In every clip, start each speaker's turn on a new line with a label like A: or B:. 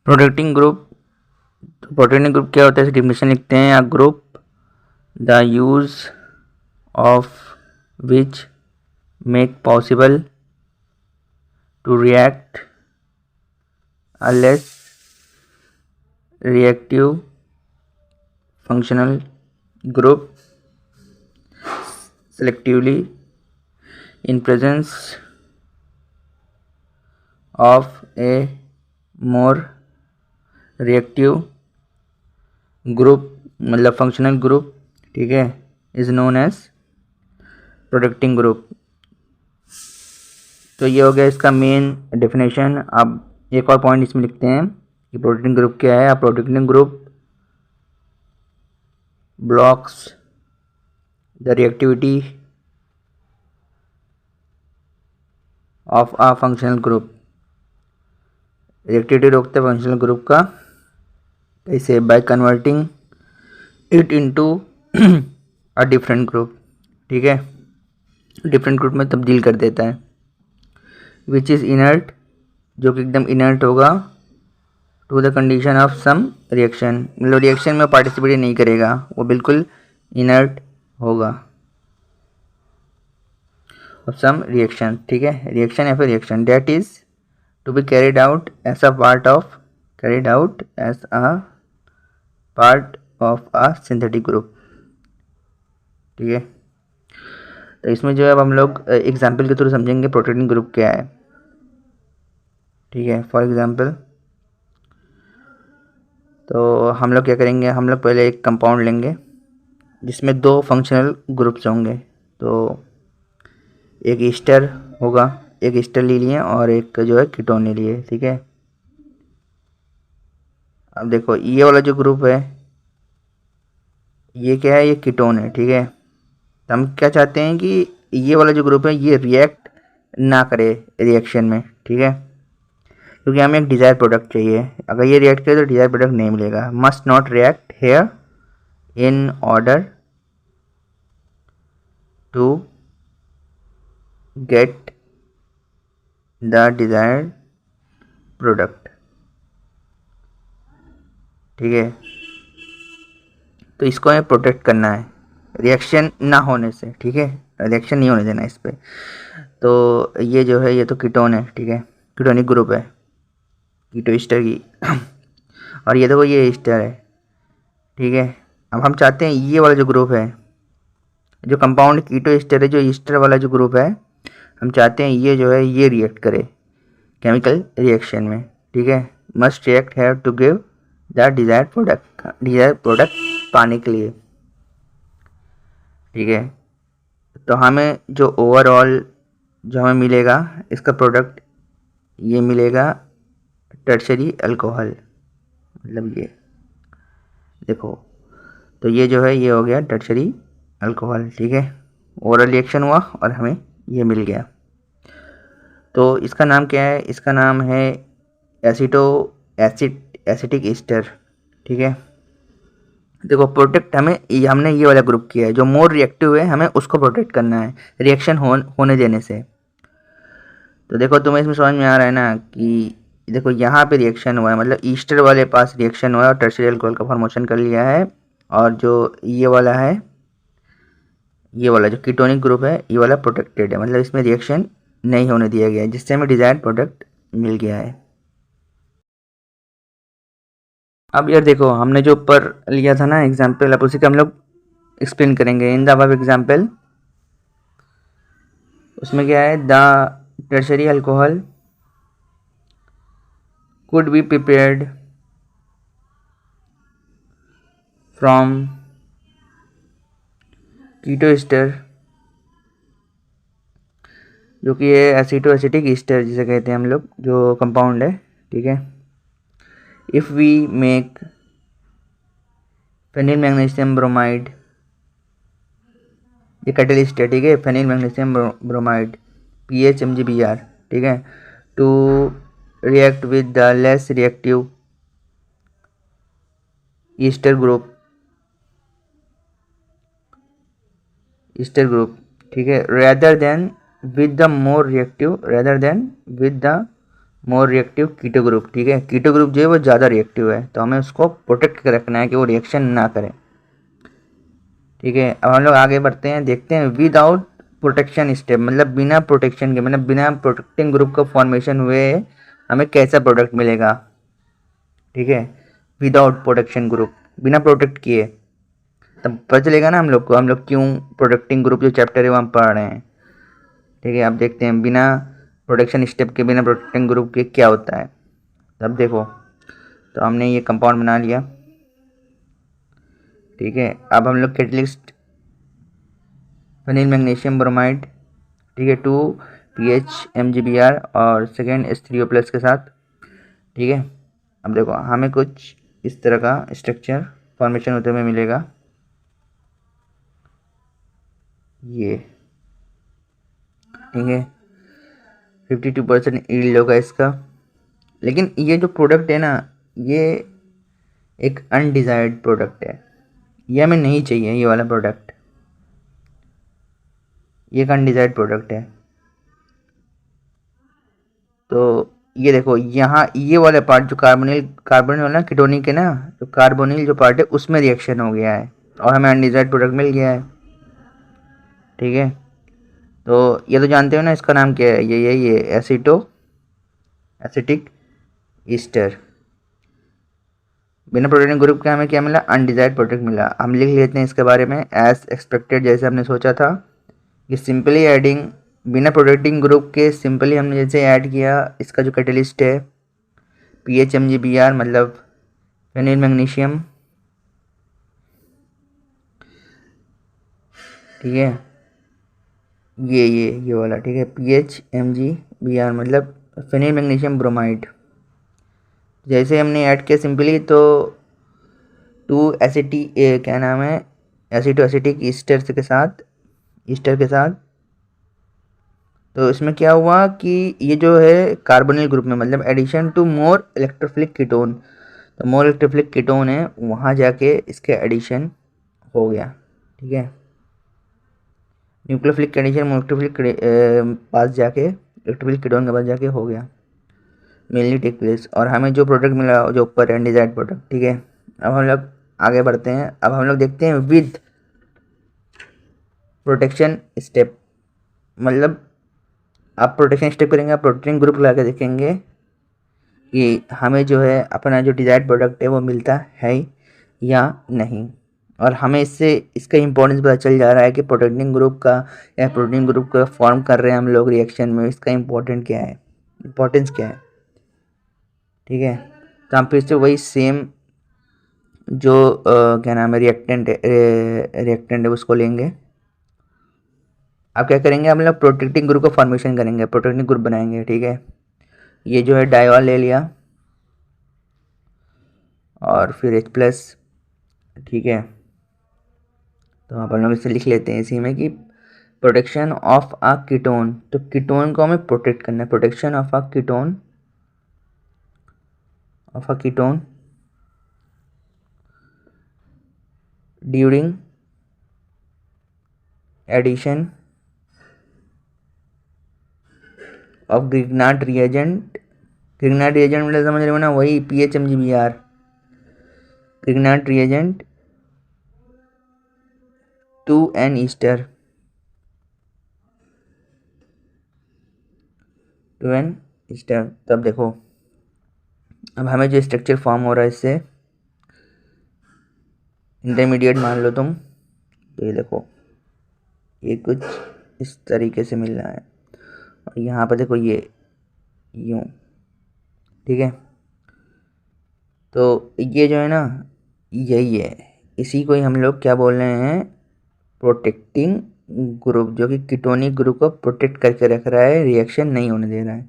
A: Protecting group. Protecting group क्या होता है, इसकी डेफिनेशन लिखते हैं। A group the use of which make possible to react a less reactive functional group selectively in presence of a more reactive group, मतलब functional group, ठीक है, is known as protecting group. तो ये हो गया इसका मेन डेफिनेशन। अब एक और पॉइंट इसमें लिखते हैं कि प्रोटेक्टिंग ग्रुप क्या है। Protecting group blocks the reactivity of a functional group। Reactivity रोकते हैं फंक्शनल ग्रुप का, कैसे? By converting it into a different group, ठीक है, डिफरेंट ग्रुप में तब्दील कर देता है। विच इज़ इनर्ट, जो कि एकदम इनर्ट होगा, to the condition of some reaction, मतलब रिएक्शन में पार्टिसिपेट नहीं करेगा, वो बिल्कुल इनर्ट होगा ऑफ सम रिएक्शन, ठीक है, रिएक्शन या फिर reaction that is to be carried out as a part of, carried out as a part of a synthetic group, ठीक है। तो इसमें जो है अब हम लोग एग्जाम्पल के थ्रू समझेंगे प्रोटेक्टिंग ग्रुप क्या है, ठीक है। फॉर एग्जाम्पल, तो हम लोग क्या करेंगे, हम लोग पहले एक कंपाउंड लेंगे जिसमें दो फंक्शनल ग्रुप्स होंगे। तो एक ईस्टर होगा, एक ईस्टर ले लिए और एक जो है कीटोन ले लिए, ठीक है। अब देखो ये वाला जो ग्रुप है ये क्या है, ये कीटोन है, ठीक है। तो हम क्या चाहते हैं कि ये वाला जो ग्रुप है ये रिएक्ट ना करे रिएक्शन में, ठीक है, क्योंकि हमें एक डिज़ायर प्रोडक्ट चाहिए। अगर ये रिएक्ट करे तो डिज़ायर प्रोडक्ट नहीं मिलेगा। Must not react here in order to get the desired product, ठीक है। तो इसको हमें प्रोटेक्ट करना है रिएक्शन ना होने से, ठीक है, रिएक्शन नहीं होने देना इस पर। तो ये जो है ये तो कीटोन है, ठीक है, कीटोनिक ग्रुप है कीटो ईस्टर की और ये देखो ये ईस्टर है, ठीक है। अब हम चाहते हैं ये वाला जो ग्रुप है, जो कंपाउंड कीटो ईस्टर है, जो ईस्टर वाला जो ग्रुप है, हम चाहते हैं ये जो है ये रिएक्ट करे केमिकल रिएक्शन में, ठीक है। Must react have to give the desired product, desired product पाने के लिए, ठीक है। तो हमें जो ओवरऑल जो हमें मिलेगा इसका प्रोडक्ट ये मिलेगा टर्शरी अल्कोहल, मतलब ये देखो, तो ये जो है ये हो गया टर्शरी अल्कोहल, ठीक है। ओवरऑल रिएक्शन हुआ और हमें ये मिल गया। तो इसका नाम क्या है, इसका नाम है एसिटिक ईस्टर, ठीक है। देखो प्रोटेक्ट हमें हमने ये वाला ग्रुप किया है, जो मोर रिएक्टिव है हमें उसको प्रोटेक्ट करना है रिएक्शन होने देने से। तो देखो तुम्हें इसमें समझ में आ रहा है ना कि देखो यहाँ पे रिएक्शन हुआ है, मतलब ईस्टर वाले पास रिएक्शन हुआ है और टर्शियरी अल्कोहल का फॉर्मेशन कर लिया है, और जो ये वाला है, ये वाला जो कीटोनिक ग्रुप है ये वाला प्रोटेक्टेड है, मतलब इसमें रिएक्शन नहीं होने दिया गया है, जिससे हमें डिजायर्ड प्रोडक्ट मिल गया है। अब यार देखो हमने जो ऊपर लिया था ना एग्जाम्पल, अब उसी का हम लोग एक्सप्लेन करेंगे। इन द अबव एग्जाम्पल, उसमें क्या है, the tertiary alcohol could be prepared from keto ester, जो कि ये एसिटो एसिटिक ईस्टर जिसे कहते हैं हम लोग, जो कंपाउंड है, ठीक है। If we make phenyl magnesium bromide, ये कैटलिस्ट है, ठीक है, फेनिल मैग्नीशियम ब्रोमाइड PHMgBr, ठीक है, to react with the less reactive ester group, ठीक है, rather than with the more reactive more reactive keto group, ठीक है। कीटो ग्रुप जो है वो ज़्यादा रिएक्टिव है, तो हमें उसको प्रोटेक्ट कर रखना है कि वो रिएक्शन ना करे, ठीक है। अब हम लोग आगे बढ़ते हैं, देखते हैं विदाउट प्रोटेक्शन स्टेप, मतलब बिना प्रोटेक्शन के, मतलब बिना प्रोटेक्टिंग ग्रुप का फॉर्मेशन हुए हमें कैसा प्रोडक्ट मिलेगा, ठीक है। विदाउट प्रोटेक्शन ग्रुप, बिना प्रोटेक्ट किए, तब पता चलेगा ना हम लोग को, हम लोग क्यों प्रोटेक्टिंग ग्रुप जो चैप्टर है वो हम पढ़ रहे हैं, ठीक है। अब देखते हैं बिना प्रोटेक्शन स्टेप के, बिना प्रोटेक्टिंग ग्रुप के क्या होता है। तब देखो, तो हमने ये कंपाउंड बना लिया, ठीक है। अब हम लोग कैटलिस्ट फिनिल मैग्नीशियम ब्रोमाइड, ठीक है, 2 pH MgBr और सेकेंड H3O+ के साथ, ठीक है। अब देखो हमें कुछ इस तरह का स्ट्रक्चर फॉर्मेशन होते हुए मिलेगा, ये, ठीक है। 52% ईल्ड होगा इसका, लेकिन ये जो प्रोडक्ट है ना, ये एक अनडिजायर्ड प्रोडक्ट है, ये हमें नहीं चाहिए, ये वाला प्रोडक्ट, ये एक अनडिजायर्ड प्रोडक्ट है। तो ये देखो यहाँ ये वाला पार्ट जो कार्बोनिल वाला कीटोनिक है ना, तो कार्बोनिल जो पार्ट है उसमें रिएक्शन हो गया है और हमें अनडिजायर्ड प्रोडक्ट मिल गया है, ठीक है। तो ये तो जानते हो ना, इसका नाम क्या है, ये एसिटिक ईस्टर। बिना प्रोटेक्टिंग ग्रुप के हमें क्या मिला, अनडिजायर्ड प्रोडक्ट मिला। हम लिख लेते हैं इसके बारे में एज एक्सपेक्टेड, जैसे हमने सोचा था कि सिंपली एडिंग, बिना प्रोटेक्टिंग ग्रुप के सिंपली हमने जैसे ऐड किया, इसका जो कैटलिस्ट है pH MgBr मतलब फेनिल मैग्नीशियम, ठीक है, ये वाला, ठीक है, pH MgBr मतलब फेनिल मैग्नीशियम ब्रोमाइड। जैसे हमने ऐड किया सिंपली, तो 2 क्या नाम है, एसिटिक ईस्टर के साथ, तो इसमें क्या हुआ कि ये जो है कार्बोनिल ग्रुप में, मतलब addition to more electrophilic ketone, तो मोर इलेक्ट्रोफिलिक कीटोन है वहाँ जाके इसके एडिशन हो गया, ठीक है। न्यूक्लियोफिलिक एडिशन इलेक्ट्रोफिलिक पास जाके, इलेक्ट्रोफिलिक कीटोन के पास जाके हो गया, मेनली टेक प्लेस, और हमें जो प्रोडक्ट मिला जो ऊपर है अनडिजायर्ड प्रोडक्ट, ठीक है। अब हम लोग आगे बढ़ते हैं, अब हम लोग देखते हैं विद प्रोटेक्शन स्टेप, मतलब आप प्रोटेक्शन स्टेप करेंगे, आप प्रोटेक्टिंग ग्रुप लगा के देखेंगे कि हमें जो है अपना जो डिजायर्ड प्रोडक्ट है वो मिलता है या नहीं, और हमें इससे इसका इम्पोर्टेंस पता चल जा रहा है कि प्रोटेक्टिंग ग्रुप का या प्रोटीन ग्रुप का फॉर्म कर रहे हैं हम लोग रिएक्शन में, इसका इम्पोर्टेंट क्या है, इम्पोर्टेंस क्या है, ठीक है। तो हम फिर से वही सेम जो क्या नाम है रिएक्टेंट है उसको लेंगे। अब क्या करेंगे, हम लोग प्रोटेक्टिंग ग्रुप का फॉर्मेशन करेंगे, प्रोटेक्टिंग ग्रुप बनाएंगे, ठीक है। ये जो है डायॉल ले लिया और फिर H+, ठीक है। तो अपन लोग इसे लिख लेते हैं इसी में कि प्रोटेक्शन ऑफ अ कीटोन, तो कीटोन को हमें प्रोटेक्ट करना है, protection of a ketone during addition of Grignard reagent मतलब समझ रहे हो ना, वही pH MgBr, Grignard reagent to an ester, तब देखो अब हमें जो स्ट्रक्चर फॉर्म हो रहा है इससे इंटरमीडिएट मान लो तुम, तो ये देखो ये कुछ इस तरीके से मिल रहा है, और यहाँ पर देखो ये यूँ, ठीक है। तो ये जो है ना, यही है, इसी को ही हम लोग क्या बोल रहे हैं, प्रोटेक्टिंग ग्रुप, जो कि कीटोनिक ग्रुप को प्रोटेक्ट करके रख रहा है, रिएक्शन नहीं होने दे रहा है।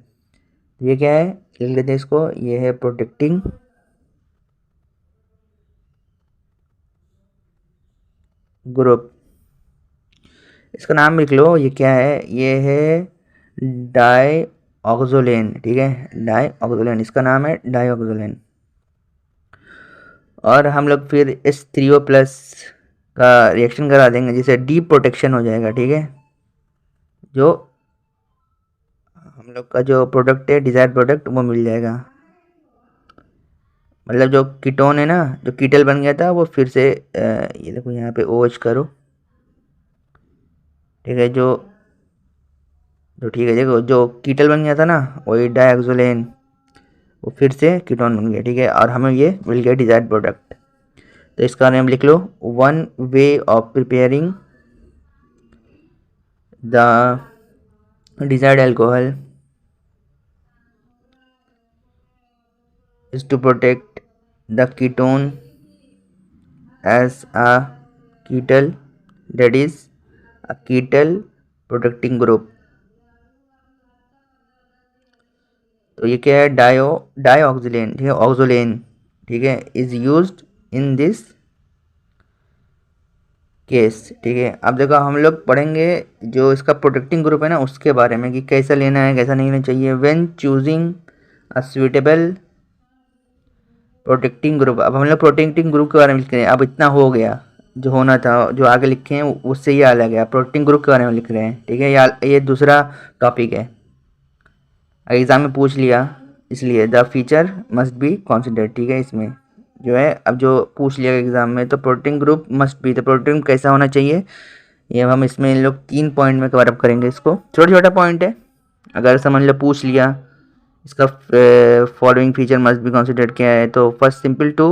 A: ये क्या है, लिख लेते हैं इसको, ये है प्रोटेक्टिंग ग्रुप, इसका नाम लिख लो, ये क्या है, ये है डाईऑक्सोलेन, ठीक है, डाईऑक्सोलेन, इसका नाम है डाईऑक्सोलेन। और हम लोग फिर H3O+ का रिएक्शन करा देंगे, जिससे डी प्रोटेक्शन हो जाएगा, ठीक है। जो हम लोग का जो प्रोडक्ट है डिज़ायर्ड प्रोडक्ट वो मिल जाएगा। मतलब जो कीटोन है ना, जो कीटल बन गया था वो फिर से ये देखो यहाँ पे OH करो, ठीक है। जो जो ठीक है, देखो जो कीटल बन गया था ना वही डायऑक्सोलेन, वो फिर से कीटोन बन गया, ठीक है। और हमें ये मिल गया डिज़ायर्ड प्रोडक्ट। तो इसका नाम लिख लो, one way of preparing the desired alcohol is to protect the ketone as a ketal, that is a ketal protecting group। तो ये क्या है, डाइऑक्सिलेन, ठीक है, ऑक्सोलेन, ठीक है, is used in this case, ठीक है। अब देखो हम लोग पढ़ेंगे जो इसका प्रोटेक्टिंग ग्रुप है ना उसके बारे में, कि कैसा लेना है कैसा नहीं लेना चाहिए। When choosing a suitable protecting group, अब हम लोग प्रोटेक्टिंग ग्रुप के बारे में लिख रहे हैं। अब इतना हो गया, जो होना था जो आगे लिखे हैं उससे ये अलग है, प्रोटेक्टिंग ग्रुप के बारे में लिख रहे हैं, ठीक है। ये दूसरा टॉपिक है, एग्ज़ाम में पूछ लिया, इसलिए the feature must B considered, ठीक है। इसमें जो है अब जो पूछ लिया एग्ज़ाम में, तो प्रोटीन ग्रुप मस्ट बी, तो प्रोटीन कैसा होना चाहिए ये हम इसमें इन लोग 3 पॉइंट में कवर अप करेंगे। इसको छोटा छोटा पॉइंट है, अगर समझ लो पूछ लिया इसका following feature must be considered क्या है, तो first simple to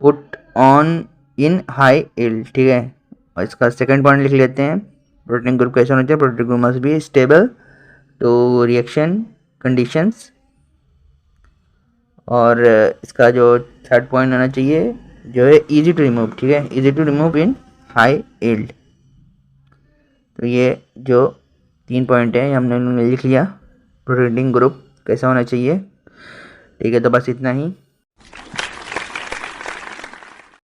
A: put on in high yield, ठीक है। और इसका सेकंड पॉइंट लिख लेते हैं, प्रोटीन ग्रुप कैसा होना चाहिए, protein group must be stable to reaction conditions. और इसका जो थर्ड पॉइंट होना चाहिए जो है इजी टू रिमूव, ठीक है, easy to remove in high yield. तो ये जो 3 पॉइंट है हमने लिख लिया, प्रोटीन ग्रुप कैसा होना चाहिए, ठीक है। तो बस इतना ही।